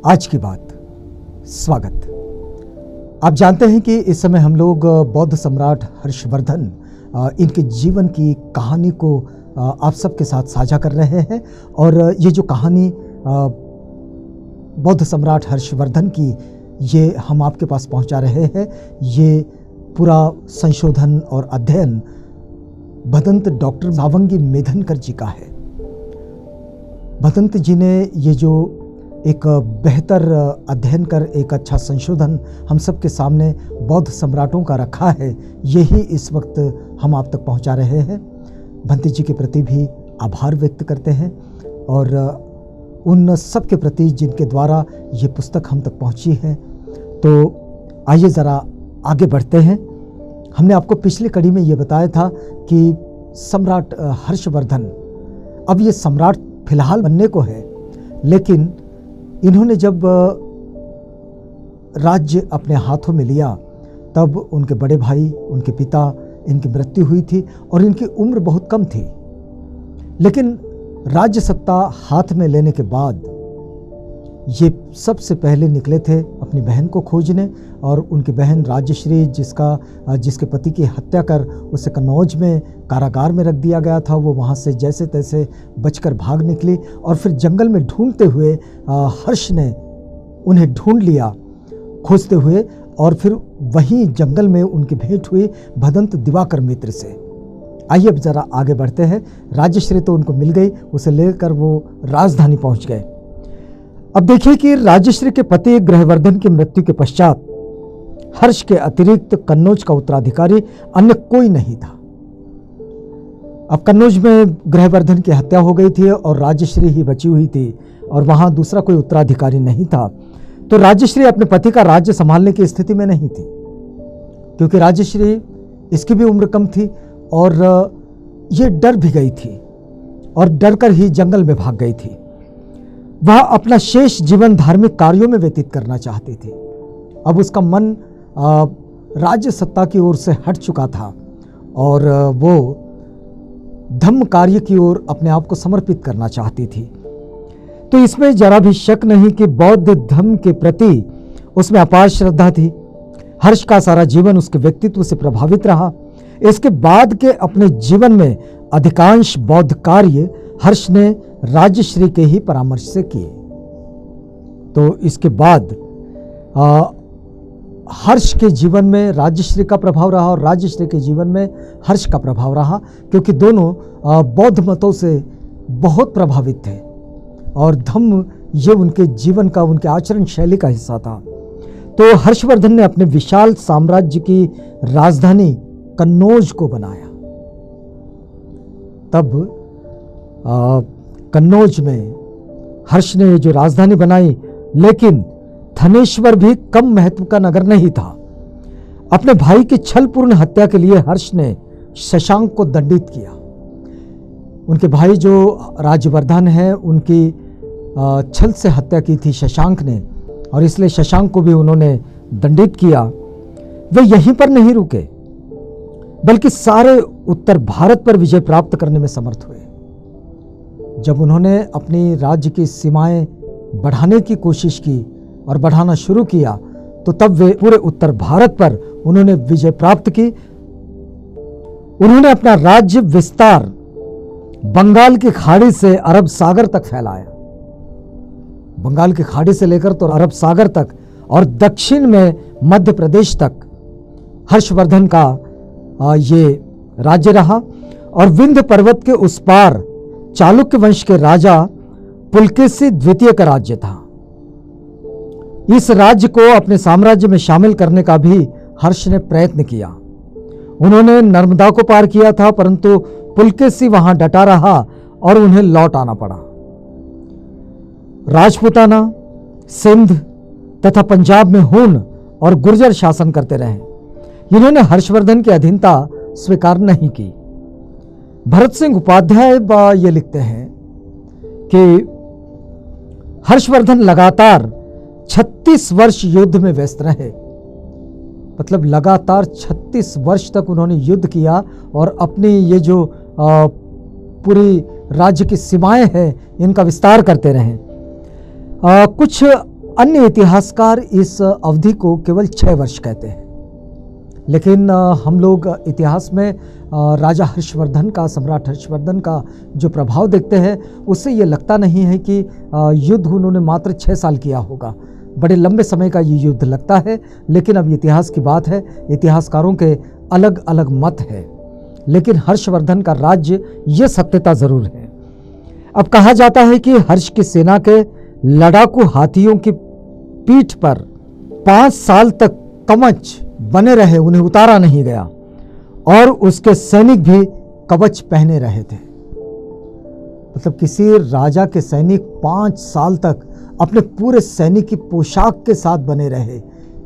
आज की बात। स्वागत। आप जानते हैं कि इस समय हम लोग बौद्ध सम्राट हर्षवर्धन इनके जीवन की कहानी को आप सबके साथ साझा कर रहे हैं। और ये जो कहानी बौद्ध सम्राट हर्षवर्धन की ये हम आपके पास पहुंचा रहे हैं। ये पूरा संशोधन और अध्ययन भदंत डॉक्टर सावंगी मेधनकर जी का है। भदंत जी ने ये जो एक बेहतर अध्ययन कर एक अच्छा संशोधन हम सब के सामने बौद्ध सम्राटों का रखा है, यही इस वक्त हम आप तक पहुंचा रहे हैं। भंते जी के प्रति भी आभार व्यक्त करते हैं और उन सब के प्रति जिनके द्वारा ये पुस्तक हम तक पहुंची है। तो आइए ज़रा आगे बढ़ते हैं। हमने आपको पिछली कड़ी में ये बताया था कि सम्राट हर्षवर्धन अब ये सम्राट फिलहाल बनने को है, लेकिन इन्होंने जब राज्य अपने हाथों में लिया तब उनके बड़े भाई, उनके पिता, इनकी मृत्यु हुई थी और इनकी उम्र बहुत कम थी। लेकिन राज्य सत्ता हाथ में लेने के बाद ये सबसे पहले निकले थे अपनी बहन को खोजने। और उनकी बहन राजश्री, जिसके पति की हत्या कर उसे कन्नौज में कारागार में रख दिया गया था, वो वहाँ से जैसे तैसे बचकर भाग निकली और फिर जंगल में ढूंढते हुए हर्ष ने उन्हें ढूंढ लिया खोजते हुए। और फिर वहीं जंगल में उनकी भेंट हुई भदंत दिवाकर मित्र से। आइए अब ज़रा आगे बढ़ते हैं। राजश्री तो उनको मिल गई, उसे लेकर वो राजधानी पहुँच गए। अब देखिए कि राजश्री के पति ग्रहवर्धन की मृत्यु के पश्चात हर्ष के अतिरिक्त कन्नौज का उत्तराधिकारी अन्य कोई नहीं था। अब कन्नौज में ग्रहवर्धन की हत्या हो गई थी और राजश्री ही बची हुई थी और वहां दूसरा कोई उत्तराधिकारी नहीं था। तो राजश्री अपने पति का राज्य संभालने की स्थिति में नहीं थी, क्योंकि राजश्री, इसकी भी उम्र कम थी और ये डर भी गई थी और डर कर ही जंगल में भाग गई थी। वह अपना शेष जीवन धार्मिक कार्यों में व्यतीत करना चाहती थी। अब उसका मन राज्य सत्ता की ओर से हट चुका था और वो धम्म कार्य की ओर अपने आप को समर्पित करना चाहती थी। तो इसमें जरा भी शक नहीं कि बौद्ध धर्म के प्रति उसमें अपार श्रद्धा थी। हर्ष का सारा जीवन उसके व्यक्तित्व से प्रभावित रहा। इसके बाद के अपने जीवन में अधिकांश बौद्ध कार्य हर्ष ने राजश्री के ही परामर्श से किए। तो इसके बाद हर्ष के जीवन में राजश्री का प्रभाव रहा और राजश्री के जीवन में हर्ष का प्रभाव रहा, क्योंकि दोनों बौद्ध मतों से बहुत प्रभावित थे और धम्म ये उनके जीवन का, उनके आचरण शैली का हिस्सा था। तो हर्षवर्धन ने अपने विशाल साम्राज्य की राजधानी कन्नौज को बनाया। तब कन्नौज में हर्ष ने जो राजधानी बनाई, लेकिन थनेश्वर भी कम महत्व का नगर नहीं था। अपने भाई की छलपूर्ण हत्या के लिए हर्ष ने शशांक को दंडित किया। उनके भाई जो राज्यवर्धन है, उनकी छल से हत्या की थी शशांक ने, और इसलिए शशांक को भी उन्होंने दंडित किया। वे यहीं पर नहीं रुके, बल्कि सारे उत्तर भारत पर विजय प्राप्त करने में समर्थ हुए। जब उन्होंने अपनी राज्य की सीमाएं बढ़ाने की कोशिश की और बढ़ाना शुरू किया, तो तब वे पूरे उत्तर भारत पर उन्होंने विजय प्राप्त की। उन्होंने अपना राज्य विस्तार बंगाल की खाड़ी से अरब सागर तक फैलाया। बंगाल की खाड़ी से लेकर तो अरब सागर तक और दक्षिण में मध्य प्रदेश तक हर्षवर्धन का ये राज्य रहा। और विंध्य पर्वत के उस पार चालुक्य वंश के राजा पुलकेशी द्वितीय का राज्य था। इस राज्य को अपने साम्राज्य में शामिल करने का भी हर्ष ने प्रयत्न किया। उन्होंने नर्मदा को पार किया था, परंतु पुलकेशी वहां डटा रहा और उन्हें लौट आना पड़ा। राजपूताना, सिंध तथा पंजाब में हूण और गुर्जर शासन करते रहे। इन्होंने हर्षवर्धन की अधीनता स्वीकार नहीं की। भरत सिंह उपाध्याय ये लिखते हैं कि हर्षवर्धन लगातार 36 वर्ष युद्ध में व्यस्त रहे। मतलब लगातार 36 वर्ष तक उन्होंने युद्ध किया और अपनी ये जो पूरी राज्य की सीमाएं हैं इनका विस्तार करते रहे। कुछ अन्य इतिहासकार इस अवधि को केवल 6 वर्ष कहते हैं, लेकिन हम लोग इतिहास में राजा हर्षवर्धन का, सम्राट हर्षवर्धन का जो प्रभाव देखते हैं, उससे ये लगता नहीं है कि युद्ध उन्होंने मात्र 6 साल किया होगा। बड़े लंबे समय का ये युद्ध लगता है, लेकिन अब इतिहास की बात है, इतिहासकारों के अलग अलग मत है, लेकिन हर्षवर्धन का राज्य ये सत्यता ज़रूर है। अब कहा जाता है कि हर्ष की सेना के लड़ाकू हाथियों की पीठ पर 5 साल तक कवच बने रहे, उन्हें उतारा नहीं गया, और उसके सैनिक भी कवच पहने रहे थे। मतलब किसी राजा के सैनिक 5 साल तक अपने पूरे सैनिक की पोशाक के साथ बने रहे,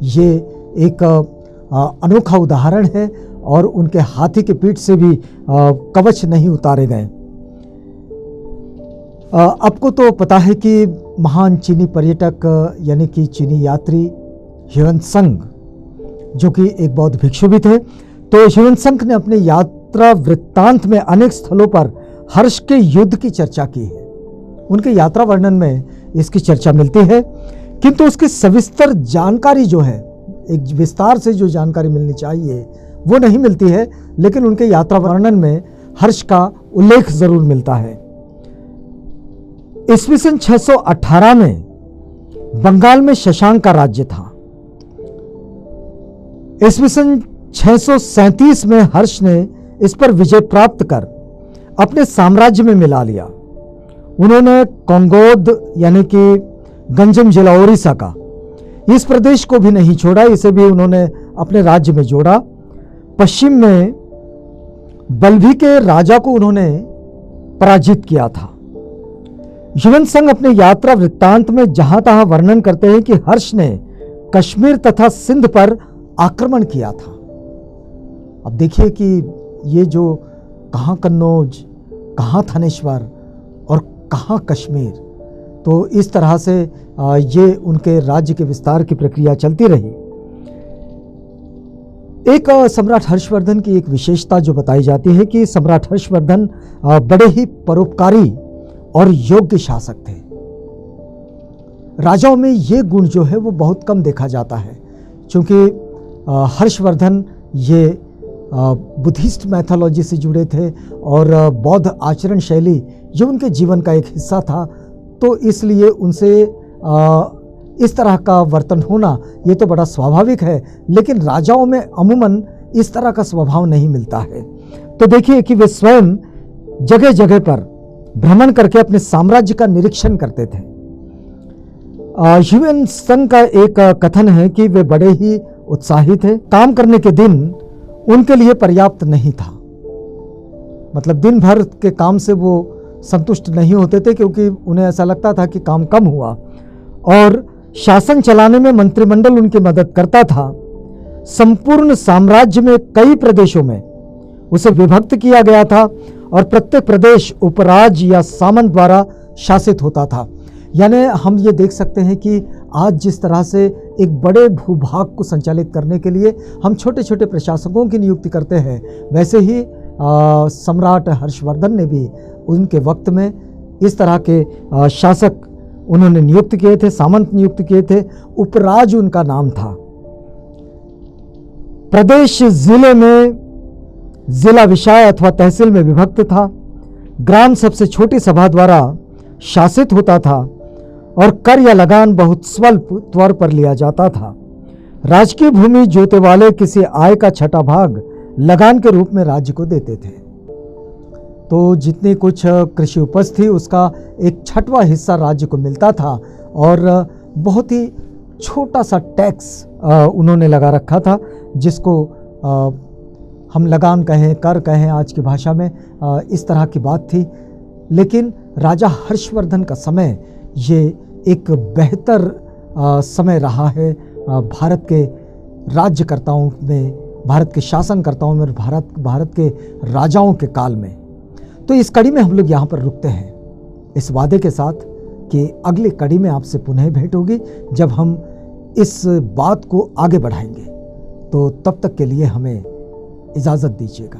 ये एक अनोखा उदाहरण है। और उनके हाथी के पीठ से भी कवच नहीं उतारे गए। आपको तो पता है कि महान चीनी पर्यटक यानी कि चीनी यात्री ह्वेनत्सांग, जो कि एक बौद्ध भिक्षु भी थे, तो ह्वेनत्सांग ने अपने यात्रा वृत्तांत में अनेक स्थलों पर हर्ष के युद्ध की चर्चा की है। उनके यात्रा वर्णन में इसकी चर्चा मिलती है, किंतु उसकी सविस्तर जानकारी जो है, एक विस्तार से जो जानकारी मिलनी चाहिए वो नहीं मिलती है, लेकिन उनके यात्रा वर्णन में हर्ष का उल्लेख जरूर मिलता है। ईस्वी सन 618 में बंगाल में शशांक का राज्य था। ईस्वी सन 637 में हर्ष ने इस पर विजय प्राप्त कर अपने साम्राज्य में मिला लिया। उन्होंने कोंगोद यानी कि गंजम जिला ओडिशा का, इस प्रदेश को भी नहीं छोड़ा, इसे भी उन्होंने अपने राज्य में जोड़ा। पश्चिम में बल्भी के राजा को उन्होंने पराजित किया था। ह्वेनत्सांग अपने यात्रा वृत्तांत में जहां तहां वर्णन करते हैं कि हर्ष ने कश्मीर तथा सिंध पर आक्रमण किया था। अब देखिए कि ये जो कहां कन्नौज, कहां थानेश्वर और कहां कश्मीर, तो इस तरह से ये उनके राज्य के विस्तार की प्रक्रिया चलती रही। एक सम्राट हर्षवर्धन की एक विशेषता जो बताई जाती है कि सम्राट हर्षवर्धन बड़े ही परोपकारी और योग्य शासक थे। राजाओं में ये गुण जो है वो बहुत कम देखा जाता है, क्योंकि हर्षवर्धन ये बुद्धिस्ट मैथोलॉजी से जुड़े थे और बौद्ध आचरण शैली ये उनके जीवन का एक हिस्सा था, तो इसलिए उनसे इस तरह का वर्तन होना ये तो बड़ा स्वाभाविक है। लेकिन राजाओं में अमूमन इस तरह का स्वभाव नहीं मिलता है। तो देखिए कि वे स्वयं जगह जगह पर भ्रमण करके अपने साम्राज्य का निरीक्षण करते थे। ह्वेनत्सांग का एक कथन है कि वे बड़े ही उत्साही थे। काम करने के दिन उनके लिए पर्याप्त नहीं था, मतलब दिन भर के काम से वो संतुष्ट नहीं होते थे, क्योंकि उन्हें ऐसा लगता था कि काम कम हुआ। और शासन चलाने में मंत्रिमंडल उनकी मदद करता था। संपूर्ण साम्राज्य में कई प्रदेशों में उसे विभक्त किया गया था और प्रत्येक प्रदेश उपराज या सामंत द्वारा शासित होता था। यानी हम ये देख सकते हैं कि आज जिस तरह से एक बड़े भूभाग को संचालित करने के लिए हम छोटे छोटे प्रशासकों की नियुक्ति करते हैं, वैसे ही सम्राट हर्षवर्धन ने भी उनके वक्त में इस तरह के शासक उन्होंने नियुक्त किए थे, सामंत नियुक्त किए थे। उपराज उनका नाम था। प्रदेश जिले में जिला विषय अथवा तहसील में विभक्त था। ग्राम सबसे छोटी सभा द्वारा शासित होता था और कर या लगान बहुत स्वल्प तौर पर लिया जाता था। राजकीय भूमि जोते वाले किसी आय का छठा भाग लगान के रूप में राज्य को देते थे। तो जितनी कुछ कृषि उपज थी उसका एक छठवां हिस्सा राज्य को मिलता था और बहुत ही छोटा सा टैक्स उन्होंने लगा रखा था, जिसको हम लगान कहें, कर कहें आज की भाषा में, इस तरह की बात थी। लेकिन राजा हर्षवर्धन का समय ये एक बेहतर समय रहा है भारत के राज्यकर्ताओं में, भारत के शासनकर्ताओं में और भारत के राजाओं के काल में। तो इस कड़ी में हम लोग यहाँ पर रुकते हैं, इस वादे के साथ कि अगली कड़ी में आपसे पुनः भेंट होगी जब हम इस बात को आगे बढ़ाएंगे। तो तब तक के लिए हमें इजाज़त दीजिएगा।